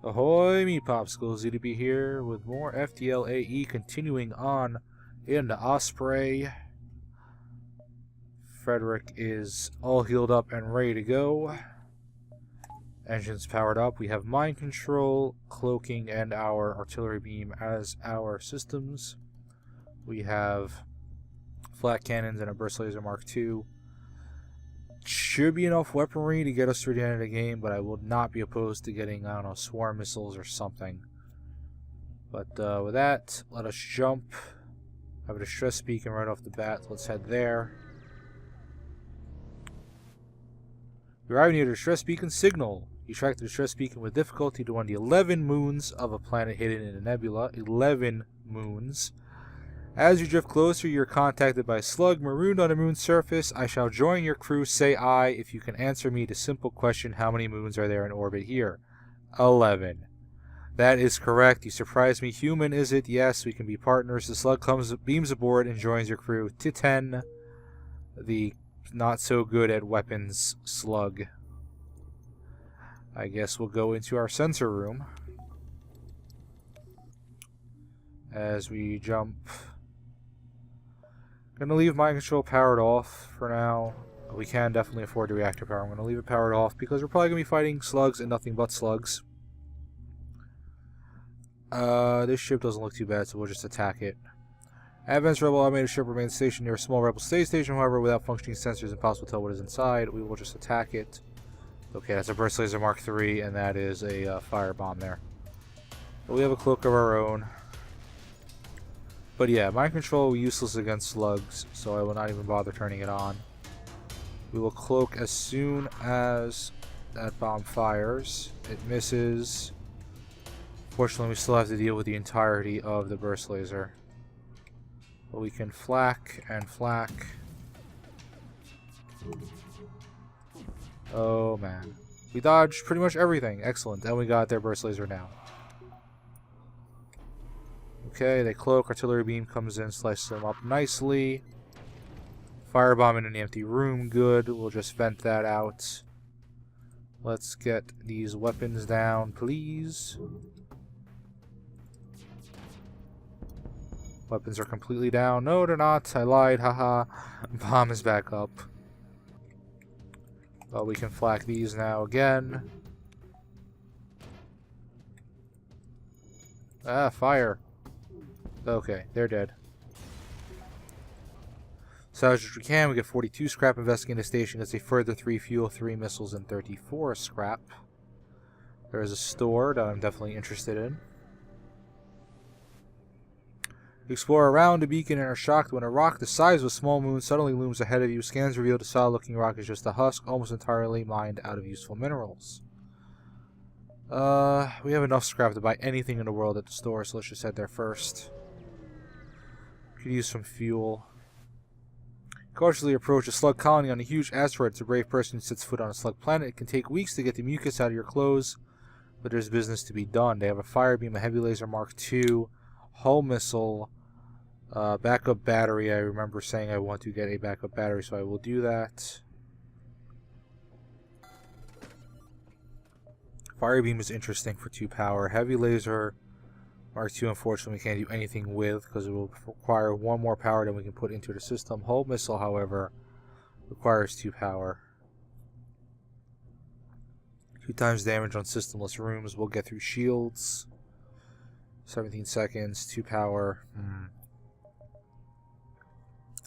Ahoy, me popsicles, ZDB here with more FTL AE continuing on in the Osprey. Frederick is all healed up and ready to go. Engines powered up. We have mind control, cloaking, and our artillery beam as our systems. We have flat cannons and a burst laser Mark II. Should be enough weaponry to get us through the end of the game, but I will not be opposed to getting, I don't know, swarm missiles or something. But with that, let us jump. I have a distress beacon right off the bat. Let's head there. We arrive near the distress beacon signal. You track the distress beacon with difficulty to one of the 11 moons of a planet hidden in a nebula. 11 moons. As you drift closer, you're contacted by a slug marooned on the moon's surface. I shall join your crew. Say aye if you can answer me the simple question, how many moons are there in orbit here? 11. That is correct. You surprise me. Human, is it? Yes, we can be partners. The slug beams aboard and joins your crew. To 10, the not so good at weapons slug. I guess we'll go into our sensor room. As we jump... Gonna leave mind control powered off for now. We can definitely afford the reactor power. I'm gonna leave it powered off because we're probably gonna be fighting slugs and nothing but slugs. This ship doesn't look too bad, so we'll just attack it. Advanced Rebel automated ship remains stationed near a small Rebel space station. However, without functioning sensors, it's impossible to tell what is inside. We will just attack it. Okay, that's a burst laser Mark III, and that is a firebomb there. But we have a cloak of our own. But yeah, mind control useless against slugs, so I will not even bother turning it on. We will cloak as soon as that bomb fires. It misses. Fortunately, we still have to deal with the entirety of the burst laser. But we can flak and flak. Oh man. We dodged pretty much everything. Excellent. And we got their burst laser now. Okay, they cloak, artillery beam comes in, slices them up nicely. Firebomb in an empty room, good. We'll just vent that out. Let's get these weapons down, please. Weapons are completely down. No, they're not. I lied, haha. Bomb is back up. Well, we can flak these now again. Ah, fire. Okay, they're dead. Salvage as we can. We get 42 scrap. Investigating the station gets a further 3 fuel, 3 missiles, and 34 scrap. There is a store that I'm definitely interested in. You explore around the beacon and are shocked when a rock the size of a small moon suddenly looms ahead of you. Scans reveal the solid-looking rock is just a husk, almost entirely mined out of useful minerals. We have enough scrap to buy anything in the world at the store, so let's just head there first. Could use some fuel. Cautiously approach a slug colony on a huge asteroid. It's a brave person who sets foot on a slug planet. It can take weeks to get the mucus out of your clothes, but there's business to be done. They have a fire beam, a heavy laser Mark II, hull missile, backup battery. I remember saying I want to get a backup battery, so I will do that. Fire beam is interesting for 2 power. Heavy laser Mark II, unfortunately, we can't do anything with because it will require 1 more power than we can put into the system. Hull missile, however, requires 2 power. 2 times damage on systemless rooms. We'll get through shields. 17 seconds, 2 power.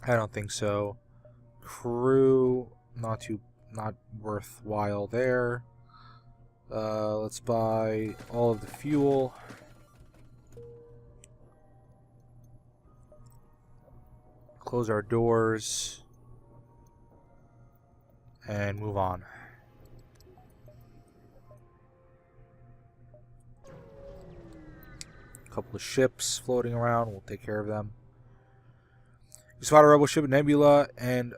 I don't think so. Crew, not worthwhile there. Let's buy all of the fuel. Close our doors. And move on. A couple of ships floating around. We'll take care of them. You spot a rebel ship at Nebula and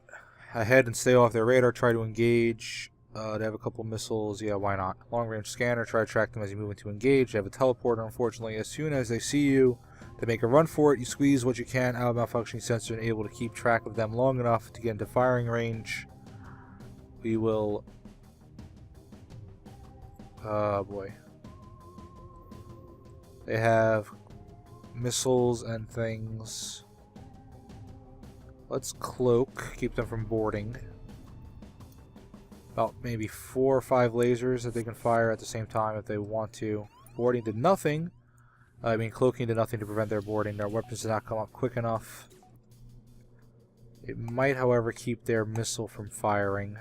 ahead and stay off their radar. Try to engage. They have a couple missiles. Yeah, why not? Long range scanner. Try to track them as you move into engage. They have a teleporter, unfortunately. As soon as they see you, they make a run for it. You squeeze what you can out of a malfunctioning sensor and able to keep track of them long enough to get into firing range. We will... oh boy. They have missiles and things. Let's cloak, keep them from boarding. About maybe 4 or 5 lasers that they can fire at the same time if they want to. Boarding did nothing. I mean, cloaking did nothing to prevent their boarding. Their weapons did not come up quick enough. It might, however, keep their missile from firing.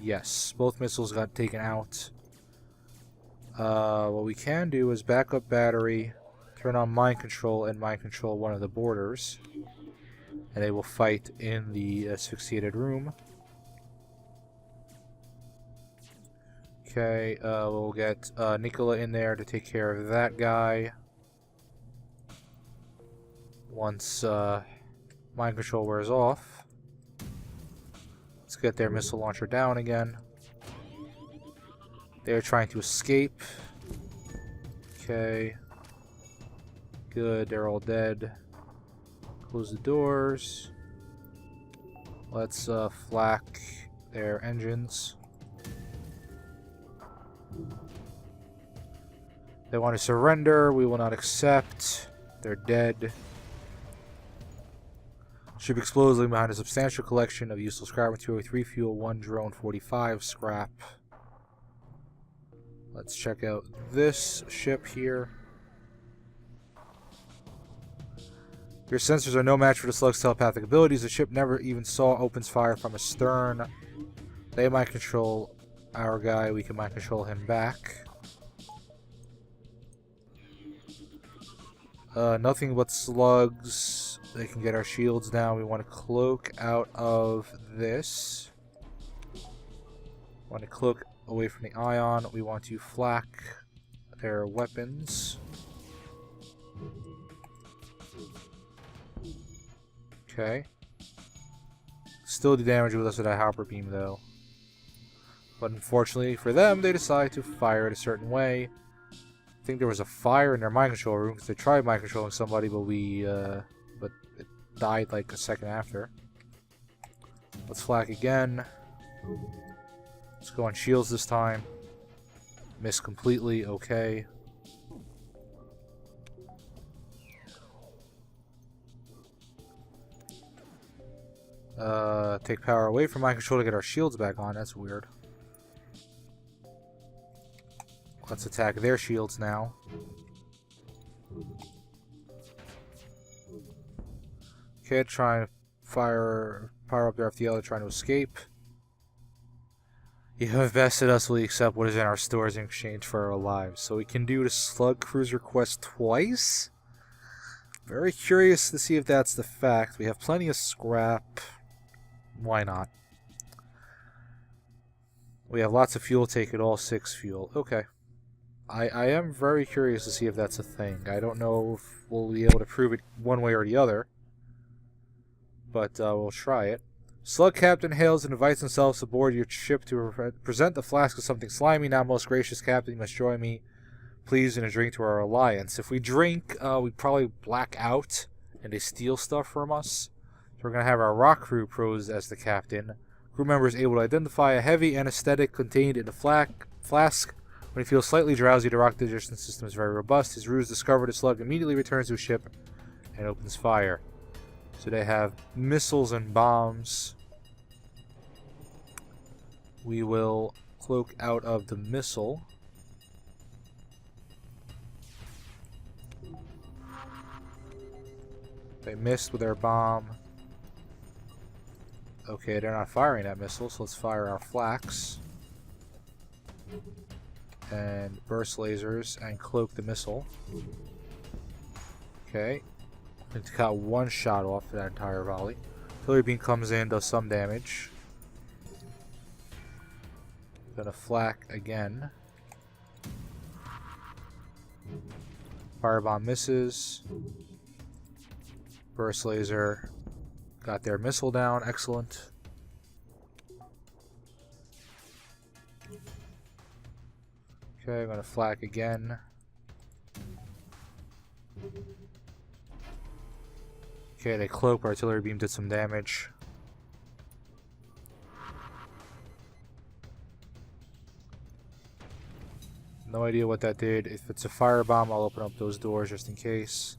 Yes, both missiles got taken out. What we can do is back up battery, turn on mind control, and mind control one of the boarders. And they will fight in the asphyxiated room. Okay, we'll get Nicola in there to take care of that guy. Once mind control wears off. Let's get their missile launcher down again. They're trying to escape. Okay. Good, they're all dead. Close the doors. Let's flak their engines. They want to surrender. We will not accept. They're dead. Ship explodes, leaving behind a substantial collection of useless scrap material, 3 fuel, 1 drone, 45 scrap. Let's check out this ship here. Your sensors are no match for the slug's telepathic abilities. The ship never even saw opens fire from astern. They might control our guy. We can mind control him back. Nothing but slugs. They can get our shields down. We want to cloak out of this. Want to cloak away from the ion. We want to flak their weapons. Okay. Still do damage with us with that hopper beam though. But unfortunately for them, they decide to fire it a certain way. I think there was a fire in their mind control room because they tried mind controlling somebody, but but it died like a second after. Let's flak again. Let's go on shields this time. Miss completely. Okay. Take power away from mind control to get our shields back on. That's weird. Let's attack their shields now. Okay, trying to power up their FTL. They're trying to escape. You have invested us. Will you accept what is in our stores in exchange for our lives? So we can do the slug cruiser quest twice. Very curious to see if that's the fact. We have plenty of scrap. Why not? We have lots of fuel. Take it all. 6 fuel. Okay. I am very curious to see if that's a thing. I don't know if we'll be able to prove it one way or the other. But we'll try it. Slug Captain hails and invites himself aboard your ship to present the flask of something slimy. Now, most gracious Captain, you must join me, please, in a drink to our alliance. If we drink, we probably black out and they steal stuff from us. So we're going to have our rock crew pros as the captain. Crew member is able to identify a heavy anesthetic contained in the flask. When he feels slightly drowsy, the rock digestion system is very robust. His ruse discovered, the slug immediately returns to his ship and opens fire. So they have missiles and bombs. We will cloak out of the missile. They missed with their bomb. Okay, they're not firing that missile, so let's fire our flaks. And burst lasers and cloak the missile. Okay. I got one shot off for that entire volley. Artillery beam comes in, does some damage. Gonna flak again. Firebomb misses. Burst laser got their missile down. Excellent. Okay, I'm gonna flak again. Okay, they cloak. Artillery beam did some damage. No idea what that did. If it's a firebomb, I'll open up those doors just in case.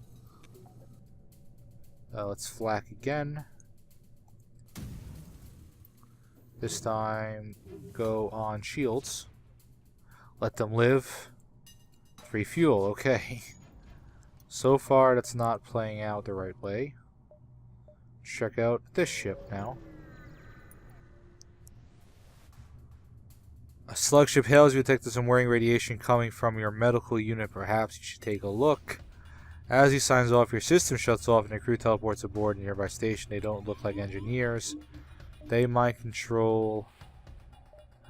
Let's flak again. This time, go on shields. Let them live. Free fuel, okay. So far, that's not playing out the right way. Check out this ship now. A slug ship hails you, detected some wearing radiation coming from your medical unit. Perhaps you should take a look. As he signs off, your system shuts off and your crew teleports aboard a nearby station. They don't look like engineers. They mind control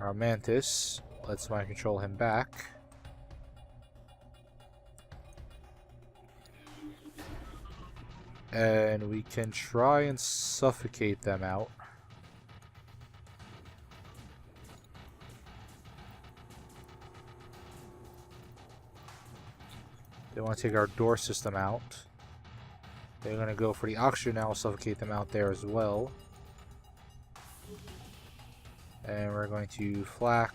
our Mantis. Let's mind control him back. And we can try and suffocate them out. They want to take our door system out. They're going to go for the oxygen now. We'll suffocate them out there as well. And we're going to flak.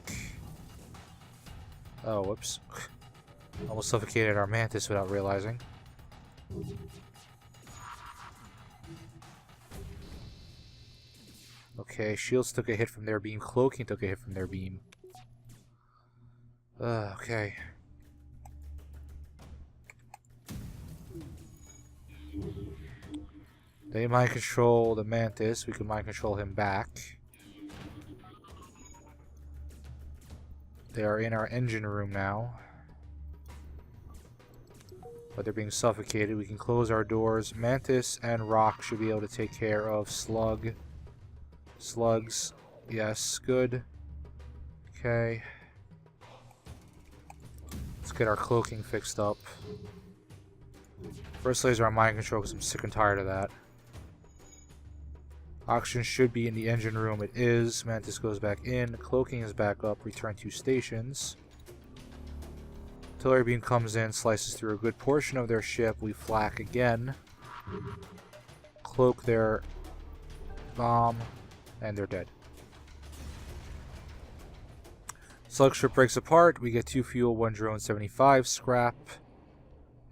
Oh, whoops. Almost suffocated our Mantis without realizing. Okay, shields took a hit from their beam. Cloaking took a hit from their beam. Okay. They mind control the Mantis. We can mind control him back. They are in our engine room now. But they're being suffocated. We can close our doors. Mantis and Rock should be able to take care of Slugs. Yes, good. Okay. Let's get our cloaking fixed up. First laser on mind control because I'm sick and tired of that. Oxygen should be in the engine room. It is. Mantis goes back in. Cloaking is back up. Return to stations. Artillery beam comes in, slices through a good portion of their ship. We flak again. Cloak their bomb. And they're dead. Slug ship breaks apart. We get 2 fuel, 1 drone, 75 scrap.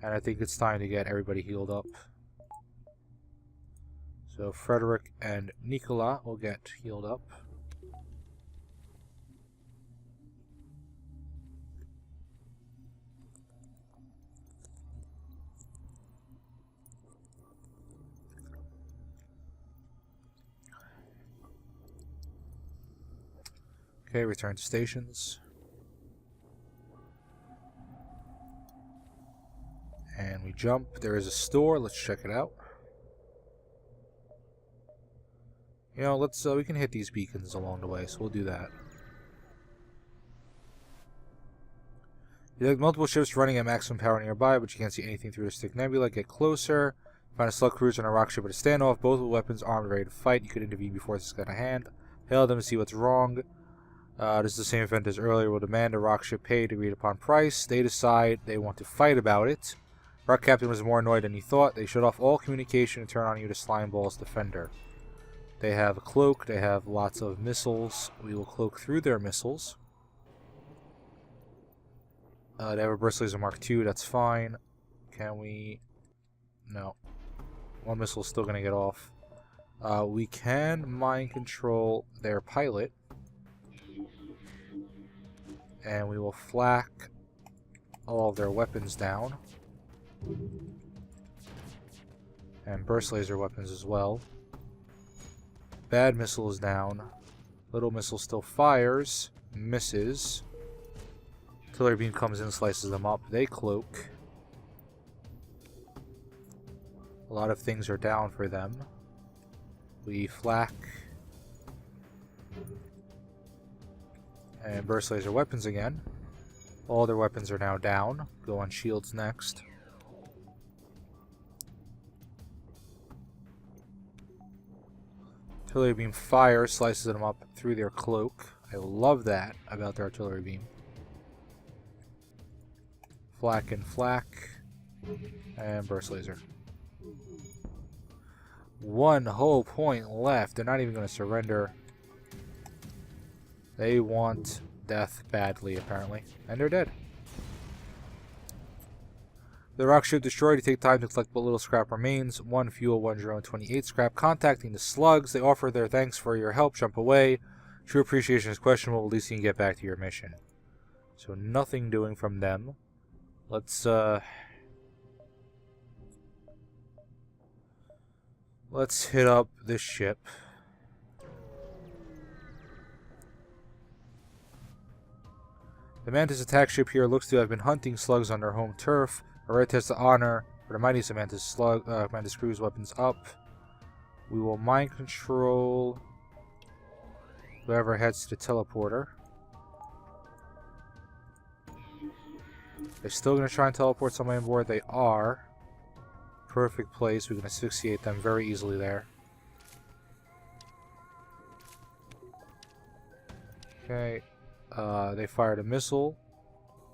And I think it's time to get everybody healed up. So Frederick and Nicola will get healed up. Okay, return to stations. And we jump. There is a store. Let's check it out. You know, let's we can hit these beacons along the way, so we'll do that. You have multiple ships running at maximum power nearby, but you can't see anything through the stick nebula. Get closer. Find a slug cruiser and a rock ship at a standoff. Both with weapons armed, ready to fight. You could intervene before this got a hand. Hail them to see what's wrong. This is the same event as earlier. We'll demand a rock ship paid agreed upon price. They decide they want to fight about it. Rock Captain was more annoyed than he thought. They shut off all communication and turn on you to Slimeball's Defender. They have a cloak. They have lots of missiles. We will cloak through their missiles. They have a Burst Laser Mark II. That's fine. Can we... No. One missile is still going to get off. We can mind control their pilot. And we will flak all of their weapons down. And burst laser weapons as well. Bad missile is down. Little missile still fires. Misses. Artillery beam comes in, slices them up. They cloak. A lot of things are down for them. We flak. And burst laser weapons again. All their weapons are now down. Go on shields next. Artillery beam fires, slices them up through their cloak. I love that about their artillery beam. Flak and flak. And burst laser. One whole point left. They're not even going to surrender. They want death badly, apparently. And they're dead. The rock ship destroyed. You take time to collect what little scrap remains. 1 fuel, 1 drone, 28 scrap. Contacting the slugs. They offer their thanks for your help. Jump away. True appreciation is questionable. At least you can get back to your mission. So nothing doing from them. Let's hit up this ship. The Mantis attack ship here looks to have been hunting slugs on their home turf. A red test of honor for the mightiest Mantis Mantis cruise weapons up. We will mind control whoever heads to the teleporter. They're still going to try and teleport somebody on board. They are. Perfect place. We can asphyxiate them very easily there. Okay. They fired a missile,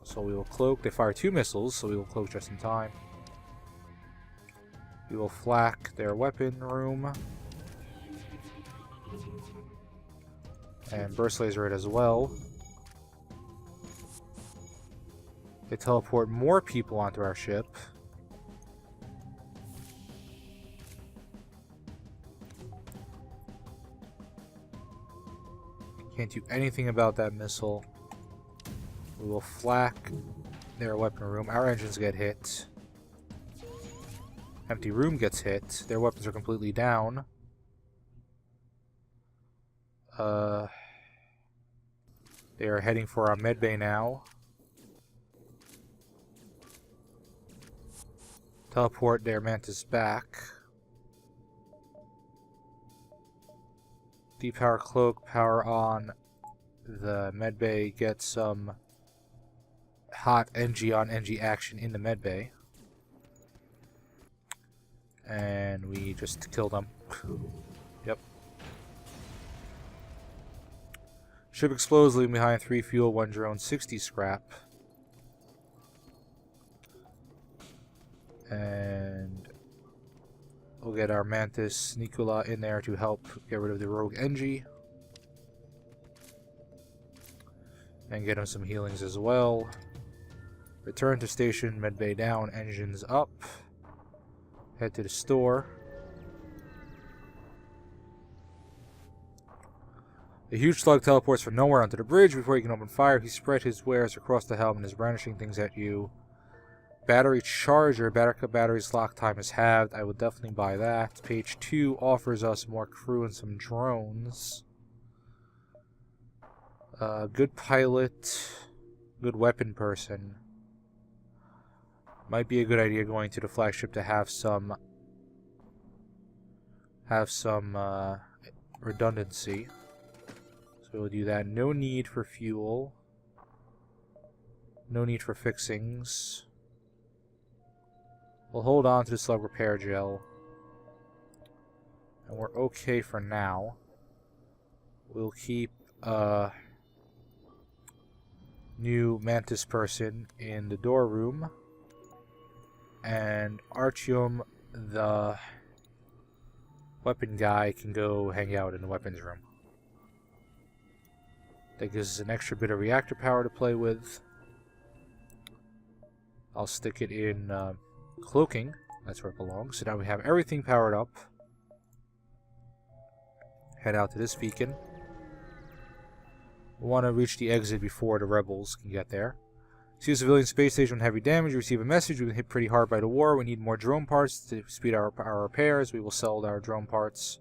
so we will cloak. They fired 2 missiles, so we will cloak just in time. We will flak their weapon room. And burst laser it as well. They teleport more people onto our ship. Can't do anything about that missile. We will flak their weapon room. Our engines get hit. Empty room gets hit. Their weapons are completely down. They are heading for our medbay now. Teleport their Mantis back. Depower cloak, power on the medbay, get some hot NG on NG action in the medbay. And we just kill them. Yep. Ship explodes, leaving behind 3 fuel, 1 drone, 60 scrap. And we'll get our Mantis Nicola in there to help get rid of the rogue NG. And get him some healings as well. Return to station, medbay down, engines up. Head to the store. The huge slug teleports from nowhere onto the bridge. Before he can open fire, he spread his wares across the helm and is brandishing things at you. Battery charger. Backup battery's lock time is halved. I would definitely buy that. Page 2 offers us more crew and some drones. Good pilot. Good weapon person. Might be a good idea going to the flagship to have some redundancy. So we'll do that. No need for fuel. No need for fixings. We'll hold on to the slug repair gel. And we're okay for now. We'll keep new Mantis person in the door room. And Artyom, the weapon guy, can go hang out in the weapons room. That gives us an extra bit of reactor power to play with. I'll stick it in cloaking. That's where it belongs. So now we have everything powered up. Head out to this beacon. We want to reach the exit before the rebels can get there. See a civilian space station with heavy damage. You receive a message. We've been hit pretty hard by the war. We need more drone parts to speed our repairs. We will sell our drone parts.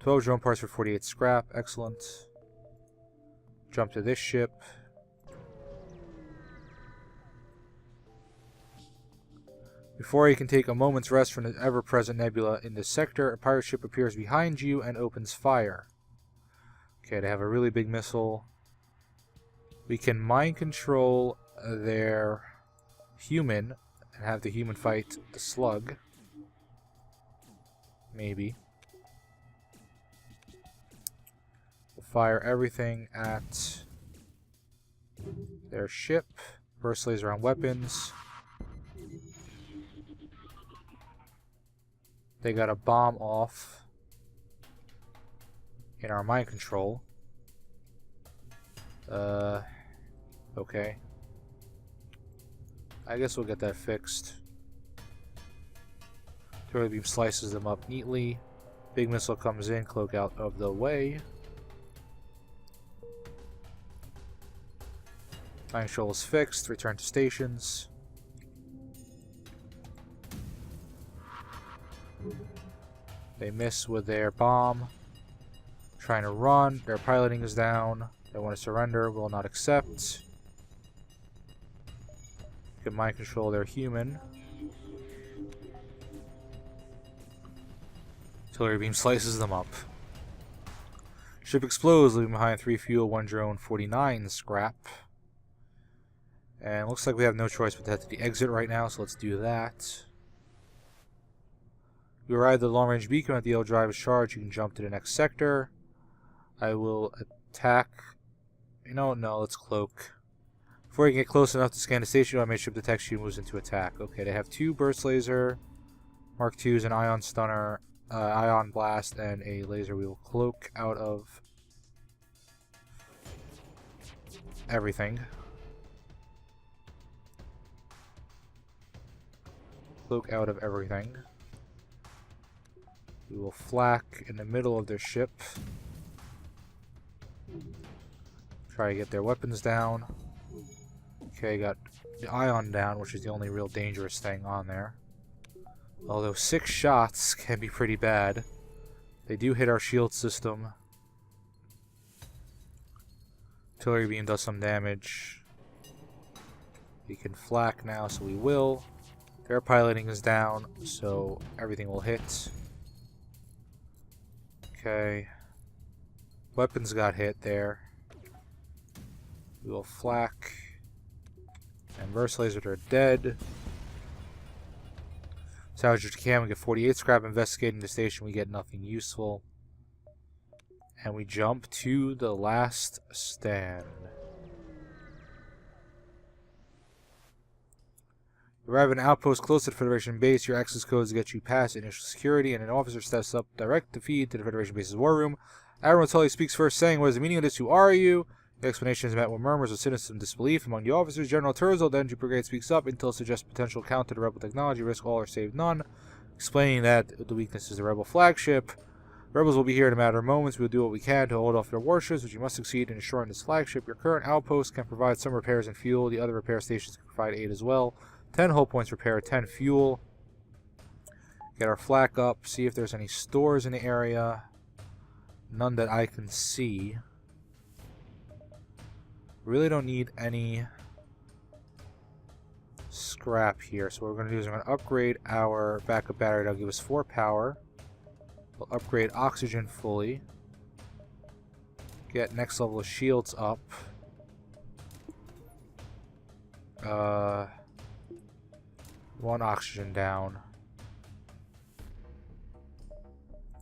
12 drone parts for 48 scrap. Excellent. Jump to this ship. Before you can take a moment's rest from the ever-present nebula in this sector, a pirate ship appears behind you and opens fire. Okay, they have a really big missile. We can mind control their human and have the human fight the slug. Maybe. We'll fire everything at their ship. Burst laser on weapons. They got a bomb off in our mind control. Okay. I guess we'll get that fixed. Artillery beam slices them up neatly. Big missile comes in, cloak out of the way. Flying control is fixed. Return to stations. They miss with their bomb. Trying to run. Their piloting is down. They want to surrender. Will not accept. Can mind control their human. Artillery beam slices them up. Ship explodes, leaving behind 3 fuel, 1 drone, 49 scrap. And looks like we have no choice but to head to the exit right now, so let's do that. We arrive at the long-range beacon. At the L drive is charged. You can jump to the next sector. I will attack. You know, no, let's cloak. Before you get close enough to scan the station, I may ship detects you and moves into attack. Okay, they have 2 burst laser, Mark IIs, an ion stunner, ion blast, and a laser. We will cloak out of everything. Cloak out of everything. We will flak in the middle of their ship. Try to get their weapons down. Okay, got the ion down, which is the only real dangerous thing on there. Although 6 shots can be pretty bad. They do hit our shield system. Artillery beam does some damage. We can flak now, so we will. Their piloting is down, so everything will hit. Okay. Weapons got hit there. We will flak. And burst lasers are dead. Salvage your cam, we get 48 scrap. Investigating the station, we get nothing useful. And we jump to the last stand. You arrive at an outpost close to the Federation base. Your access codes get you past initial security, and an officer steps up direct to feed to the Federation base's war room. Admiral Tully speaks first, saying, "What is the meaning of this? Who are you?" The explanation is met with murmurs of cynicism and disbelief among the officers. General Turzel, the Energy Brigade, speaks up. Intel suggests potential counter to rebel technology, risk all or save none, explaining that the weakness is the rebel flagship. Rebels will be here in a matter of moments. We will do what we can to hold off their warships, but you must succeed in destroying this flagship. Your current outpost can provide some repairs and fuel. The other repair stations can provide aid as well. 10 hull points repair, 10 fuel. Get our flak up, see if there's any stores in the area. None that I can see. Really don't need any scrap here. So what we're going to do is we're going to upgrade our backup battery. That'll give us 4 power. We'll upgrade oxygen fully. Get next level of shields up. 1 oxygen down.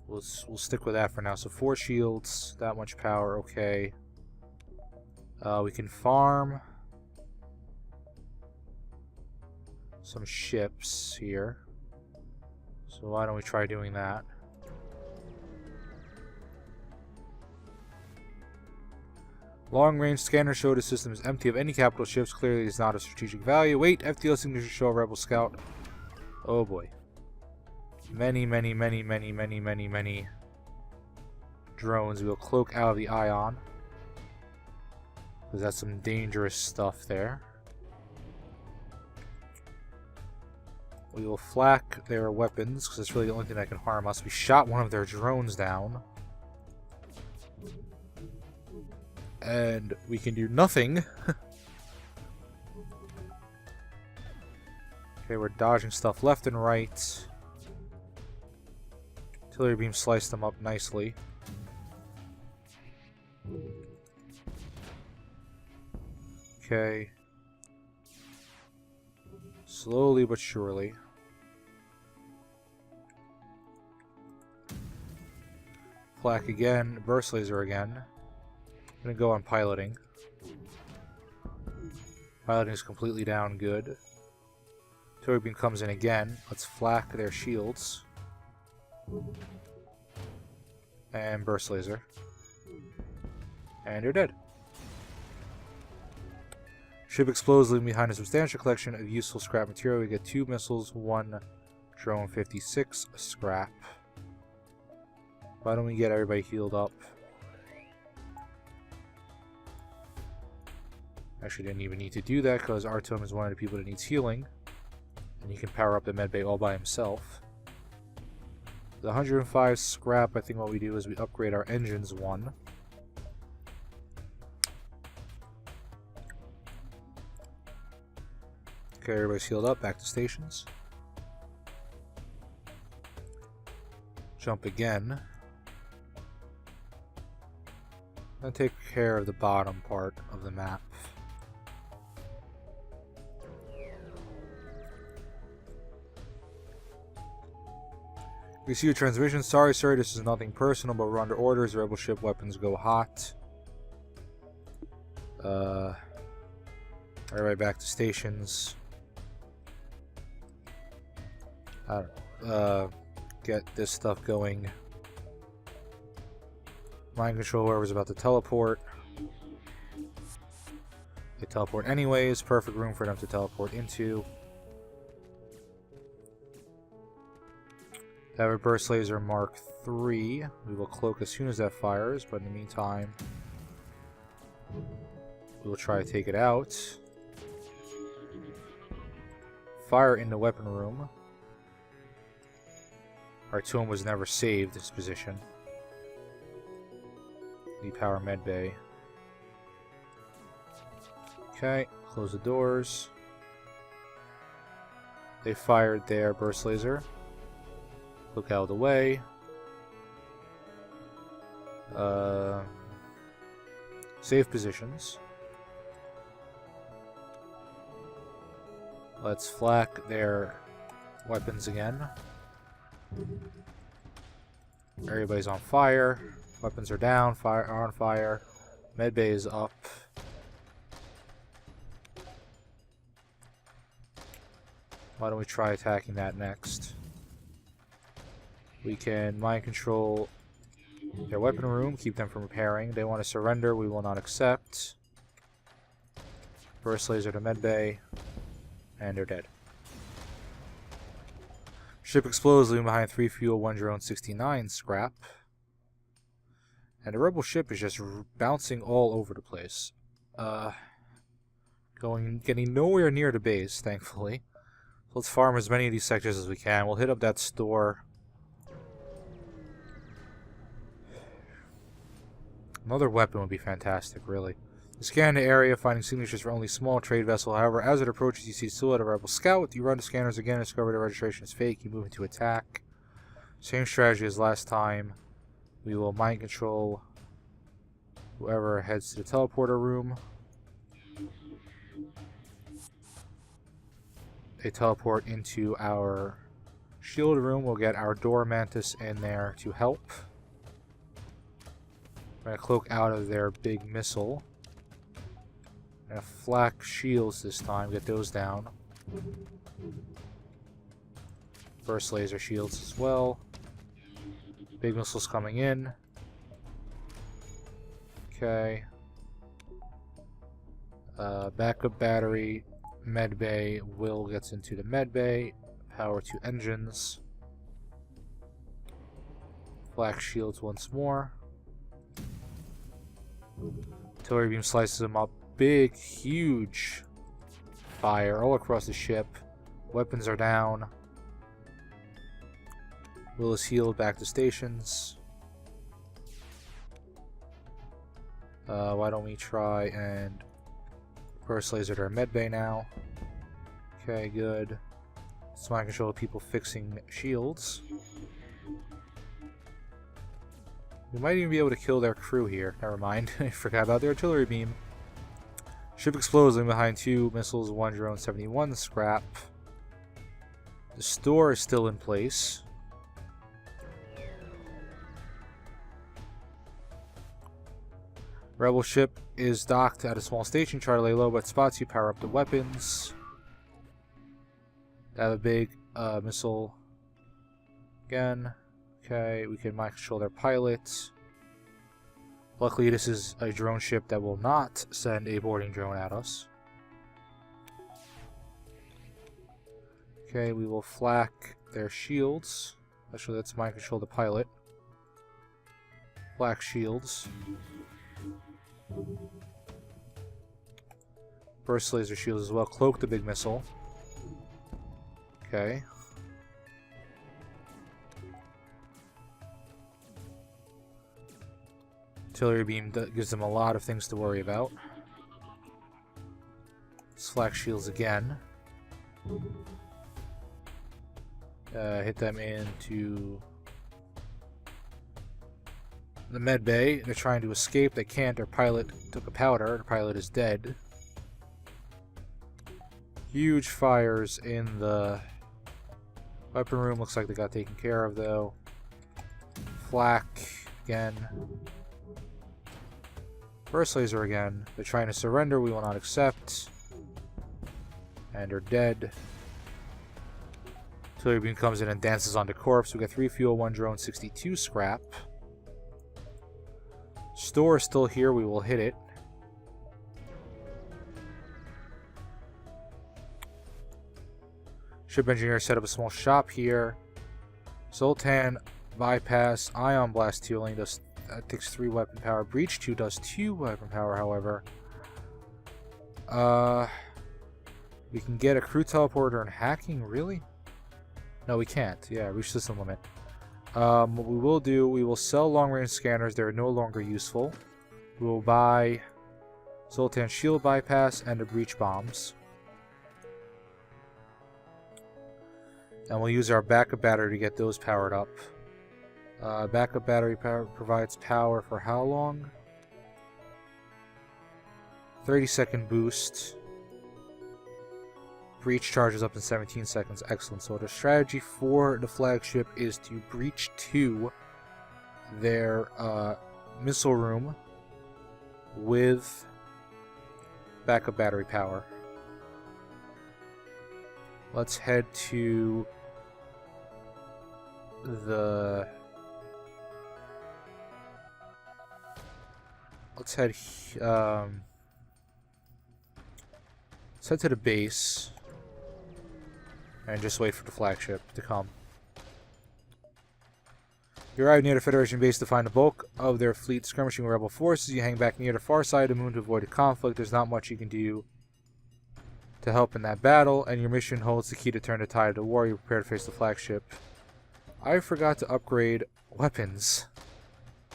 We'll stick with that for now. So 4 shields, that much power, okay. We can farm some ships here. So why don't we try doing that? Long-range scanner showed the system is empty of any capital ships. Clearly it is not of strategic value. Wait, FTL signature show Rebel Scout. Oh boy. Many drones. We'll cloak out of the ion, because that's some dangerous stuff there. We will flak their weapons, because it's really the only thing that can harm us. We shot one of their drones down. And we can do nothing. Okay, we're dodging stuff left and right. Artillery beam sliced them up nicely. Okay. Slowly but surely. Flak again, burst laser again. I'm gonna go on piloting. Piloting is completely down, good. Artillery beam comes in again. Let's flak their shields. And burst laser. And they're dead. Ship explodes, leaving behind a substantial collection of useful scrap material. We get 2 missiles, 1 Drone 56 scrap. Why don't we get everybody healed up? Actually, didn't even need to do that because Artem is one of the people that needs healing. And he can power up the medbay all by himself. The 105 scrap, I think what we do is we upgrade our engines one. Okay, everybody's healed up, back to stations. Jump again. And take care of the bottom part of the map. Receive a transmission. Sorry, sir, this is nothing personal, but we're under orders. Rebel ship weapons go hot. Everybody back to stations. I don't know. Get this stuff going. Mind control whoever's about to teleport. They teleport anyways. Perfect room for them to teleport into. Have a burst laser Mark III. We will cloak as soon as that fires, but in the meantime, we will try to take it out. Fire in the weapon room. Our tomb was never saved, this position. Depower medbay. Okay, close the doors. They fired their burst laser. Look out of the way. Save positions. Let's flak their weapons again. Everybody's on fire. Weapons are down. Fire are on fire. Medbay is up. Why don't we try attacking that next? We can mind control their weapon room, keep them from repairing. They want to surrender, we will not accept. Burst laser to medbay, and they're dead. Ship explodes, leaving behind 3 fuel, 1 drone, 69 scrap. And the rebel ship is just bouncing all over the place. Getting nowhere near the base, thankfully. So let's farm as many of these sectors as we can. We'll hit up that store. Another weapon would be fantastic, really. You scan the area, finding signatures for only small trade vessel. However, as it approaches, you see silhouette of a rebel scout. You run the scanners again and discover the registration is fake. You move into attack. Same strategy as last time. We will mind control whoever heads to the teleporter room. They teleport into our shield room. We'll get our door mantis in there to help. We're going to cloak out of their big missile. We're going to flak shields this time, get those down. Burst laser shields as well. Big missiles coming in. Okay. Backup battery. Medbay. Will gets into the medbay. Power to engines. Flak shields once more. Artillery beam slices them up. Big, huge fire all across the ship. Weapons are down. Will is healed, back to stations. Why don't we try and burst laser their medbay now. Okay, good. Let's mind control people fixing shields. We might even be able to kill their crew here. Never mind. I forgot about their artillery beam. Ship explodes, leaving behind 2 missiles, 1 drone, 71 scrap. The store is still in place. Rebel ship is docked at a small station. Try to lay low, but spots you. Power up the weapons. They have a big missile. Again. Okay, we can mind control their pilots. Luckily, this is a drone ship that will not send a boarding drone at us. Okay, we will flak their shields. Actually, let's mind control the pilot. Black shields. Burst laser shields as well. Cloak the big missile. Okay. Artillery beam gives them a lot of things to worry about. Flak shields again. Hit them into the med bay. They're trying to escape. They can't. Their pilot took a powder. Their pilot is dead. Huge fires in the weapon room. Looks like they got taken care of, though. Flak again. Burst laser again. They're trying to surrender. We will not accept. And are dead. Artillery beam comes in and dances onto corpse. We got 3 fuel, 1 drone, 62 scrap. Store is still here. We will hit it. Ship engineer set up a small shop here. Zoltan bypass. Ion blast healing does takes 3 weapon power. Breach 2 does 2 weapon power, however. We can get a crew teleporter and hacking, really? No, we can't. Yeah, reach system limit. What we will do, we will sell long-range scanners. They're no longer useful. We will buy Zoltan shield bypass and the breach bombs. And we'll use our backup battery to get those powered up. Backup battery provides power for how long? 30-second boost. Breach charges up in 17 seconds. Excellent. So the strategy for the flagship is to breach to their missile room with backup battery power. Let's head to the... Let's head to the base and just wait for the flagship to come. You arrive near the Federation base to find the bulk of their fleet skirmishing with rebel forces. You hang back near the far side of the moon to avoid a conflict. There's not much you can do to help in that battle, and your mission holds the key to turn the tide of the war. You prepare to face the flagship. I forgot to upgrade weapons,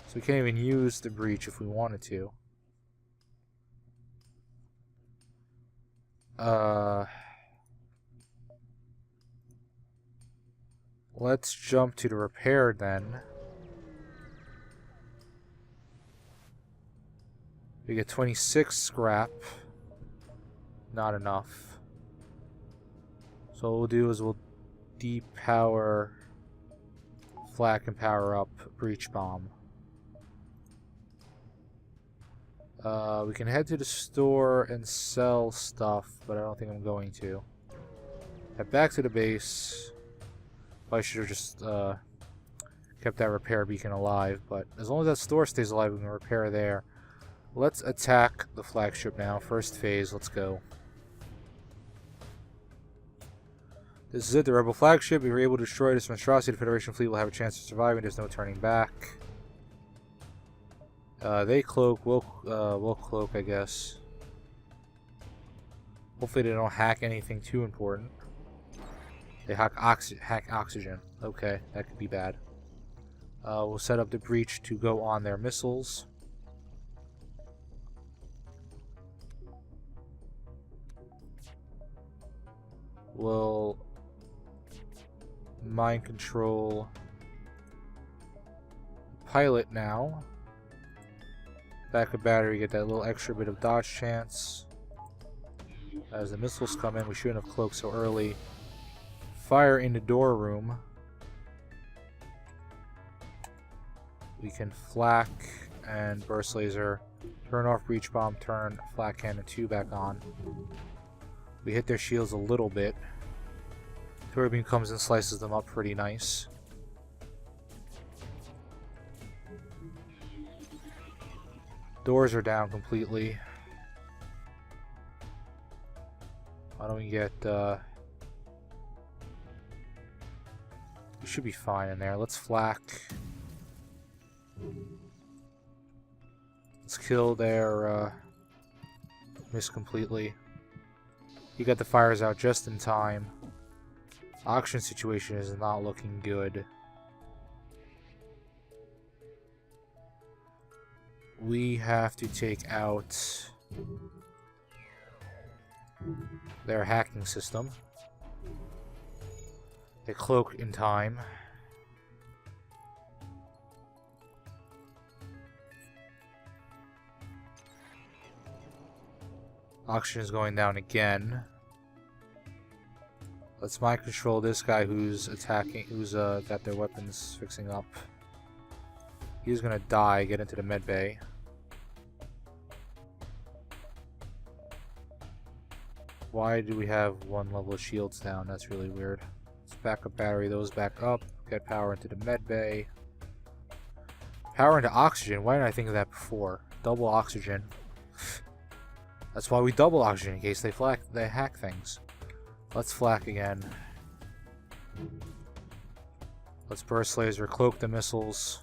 so we can't even use the breach if we wanted to. Let's jump to the repair then. We get 26 scrap. Not enough. So what we'll do is we'll depower flak and power up breach bomb. We can head to the store and sell stuff, but I don't think I'm going to. Head back to the base. I should have just kept that repair beacon alive, but as long as that store stays alive, we can repair there. Let's attack the flagship now. First phase, let's go. This is it, the rebel flagship. If we're able to destroy this monstrosity, the Federation fleet will have a chance of surviving. There's no turning back. They cloak, we'll cloak, I guess. Hopefully they don't hack anything too important. They hack oxygen. Okay, that could be bad. We'll set up the breach to go on their missiles. We'll mind control pilot now. Backup battery, get that little extra bit of dodge chance. As the missiles come in, we shouldn't have cloaked so early. Fire in the door room. We can flak and burst laser. Turn off breach bomb, turn flak cannon 2 back on. We hit their shields a little bit. Artillery beam comes and slices them up pretty nice. Doors are down completely. Why don't we get Should be fine in there. Let's flak. Let's kill their miss completely. He got the fires out just in time. Oxygen situation is not looking good. We have to take out their hacking system. They cloak in time. Oxygen is going down again. Let's mind control this guy who's attacking, who's got their weapons fixing up. He's gonna die, get into the med bay. Why do we have one level of shields down? That's really weird. Let's back up battery those back up. Get power into the med bay. Power into oxygen. Why didn't I think of that before? Double oxygen. That's why we double oxygen, in case they hack things. Let's flak again. Let's burst laser, cloak the missiles.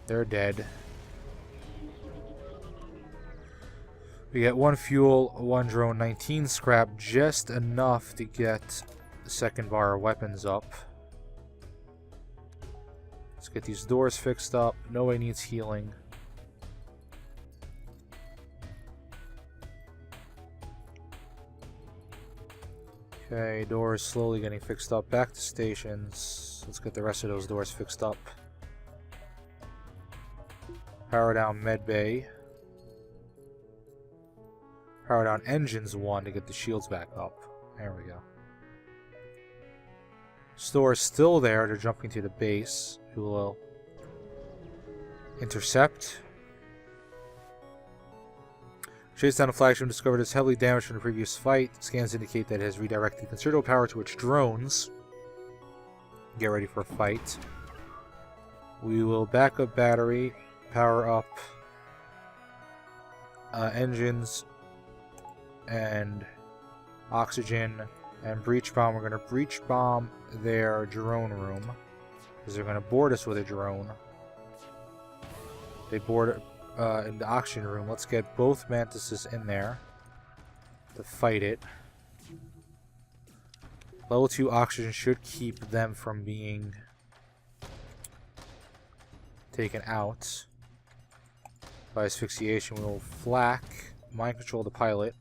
They're dead. We get 1 fuel, 1 drone, 19 scrap, just enough to get the second bar of weapons up. Let's get these doors fixed up. Nobody needs healing. Okay, doors slowly getting fixed up. Back to stations. Let's get the rest of those doors fixed up. Power down med bay. Power down engines 1 to get the shields back up. There we go. Store is still there. They're jumping to the base. We will intercept. Chase down a flagship discovered it's heavily damaged from the previous fight. Scans indicate that it has redirected considerable power to its drones. Get ready for a fight. We will back up battery, power up engines and oxygen, and breach bomb. We're going to breach bomb their drone room because they're going to board us with a drone. They board in the oxygen room. Let's get both mantises in there to fight it. Level 2 oxygen should keep them from being taken out by asphyxiation. We will flak, mind control the pilot.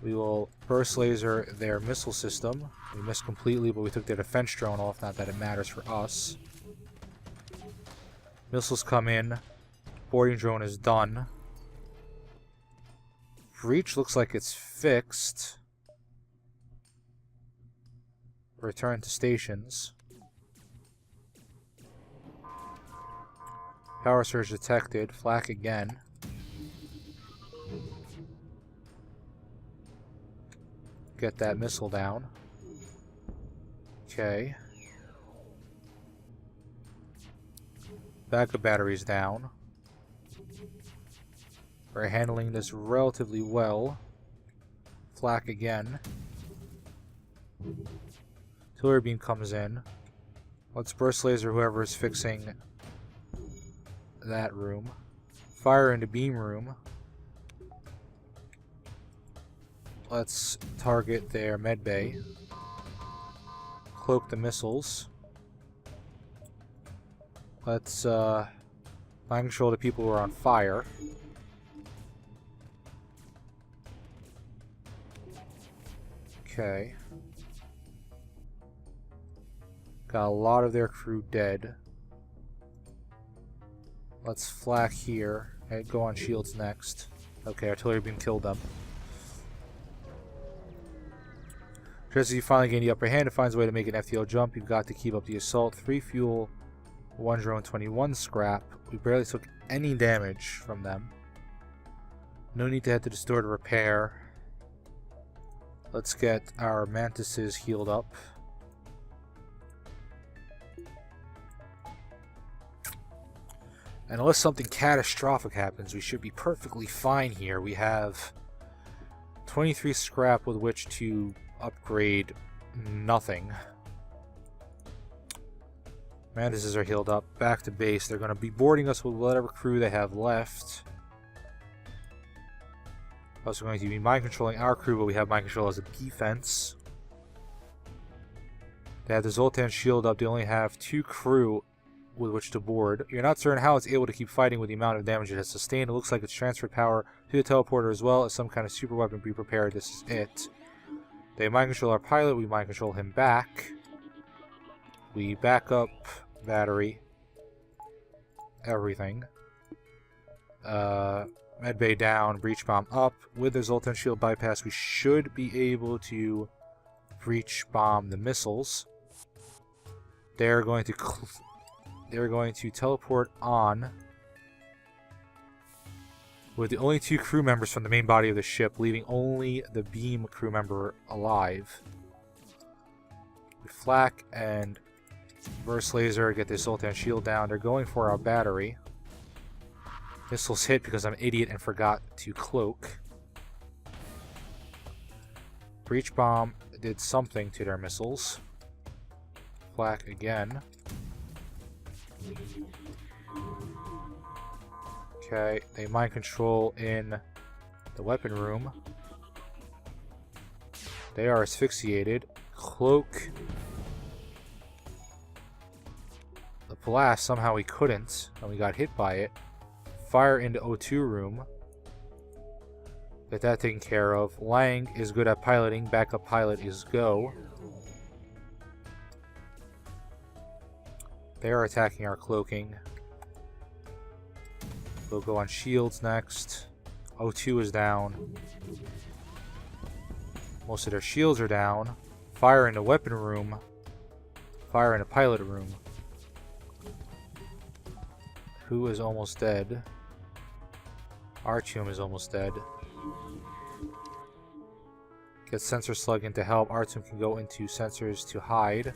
We will burst laser their missile system. We missed completely, but we took their defense drone off. Not that it matters for us. Missiles come in. Boarding drone is done. Breach looks like it's fixed. Return to stations. Power surge detected. Flak again. Get that missile down. Okay. Backup batteries down. We're handling this relatively well. Flak again. Artillery beam comes in. Let's burst laser whoever is fixing that room. Fire into beam room. Let's target their med bay. Cloak the missiles. Let's mind control the people who are on fire. Okay. Got a lot of their crew dead. Let's flak here and go on shields next. Okay, artillery beam killed them. Just as you finally gain the upper hand, it finds a way to make an FTL jump. You've got to keep up the assault. 3 fuel, 1 drone, 21 scrap. We barely took any damage from them. No need to head to the store to repair. Let's get our mantises healed up. And unless something catastrophic happens, we should be perfectly fine here. We have 23 scrap with which to upgrade nothing. Mantises are healed up. Back to base. They're going to be boarding us with whatever crew they have left. Also going to be mind controlling our crew, but we have mind control as a defense. They have the Zoltan shield up. They only have 2 crew with which to board. You're not certain how it's able to keep fighting with the amount of damage it has sustained. It looks like it's transferred power to the teleporter as well as some kind of super weapon. Be prepared. This is it. They mind control our pilot. We mind control him back. We back up battery. Everything. Medbay down. Breach bomb up. With the Zoltan shield bypass, we should be able to breach bomb the missiles. They're going to teleport on with the only 2 crew members from the main body of the ship, leaving only the beam crew member alive. We flak and burst laser, get the Zoltan shield down. They're going for our battery. Missiles hit because I'm an idiot and forgot to cloak. Breach bomb did something to their missiles. Flak again. Okay, they mind control in the weapon room. They are asphyxiated. Cloak. The blast, somehow we couldn't, and we got hit by it. Fire into O2 room. Get that taken care of. Lang is good at piloting. Backup pilot is go. They are attacking our cloaking. We'll go on shields next. O2 is down. Most of their shields are down. Fire in the weapon room. Fire in the pilot room. Who is almost dead? Artyom is almost dead. Get sensor slug in to help. Artyom can go into sensors to hide.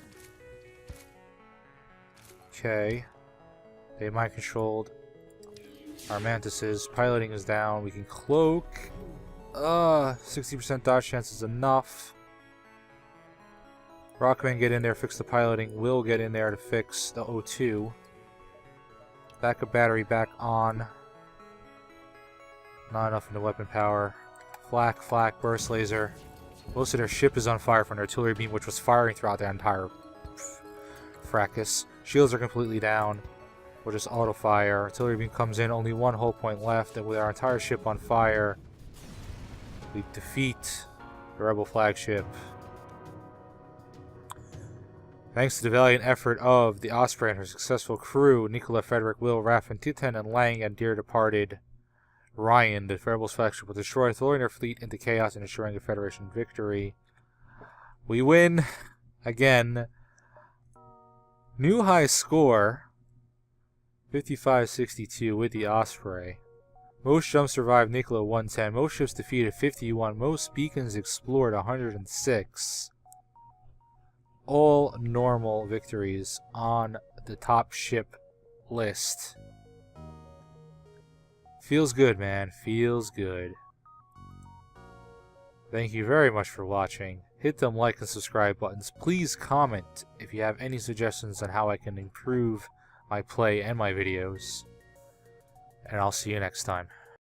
Okay. They mind controlled our mantises. Piloting is down. We can cloak. 60% dodge chance is enough. Rockman, get in there, fix the piloting. Will get in there to fix the O2. Backup battery back on. Not enough in the weapon power. Flak, flak, burst laser. Most of their ship is on fire from an artillery beam, which was firing throughout the entire fracas. Shields are completely down. We'll just auto fire. Artillery beam comes in, only 1 hull point left, and with our entire ship on fire, we defeat the rebel flagship. Thanks to the valiant effort of the Osprey and her successful crew, Nikola, Frederick, Will, Raffen, Titan, and Lang, and dear departed Ryan, the rebels flagship will destroy, throwing their fleet into chaos and ensuring a Federation victory. We win again. New high score, 55-62 with the Osprey. Most jumps survived, Nikola 110. Most ships defeated, 51. Most beacons explored, 106. All normal victories on the top ship list. Feels good, man. Feels good. Thank you very much for watching. Hit them like and subscribe buttons. Please comment if you have any suggestions on how I can improve my play and my videos. And I'll see you next time.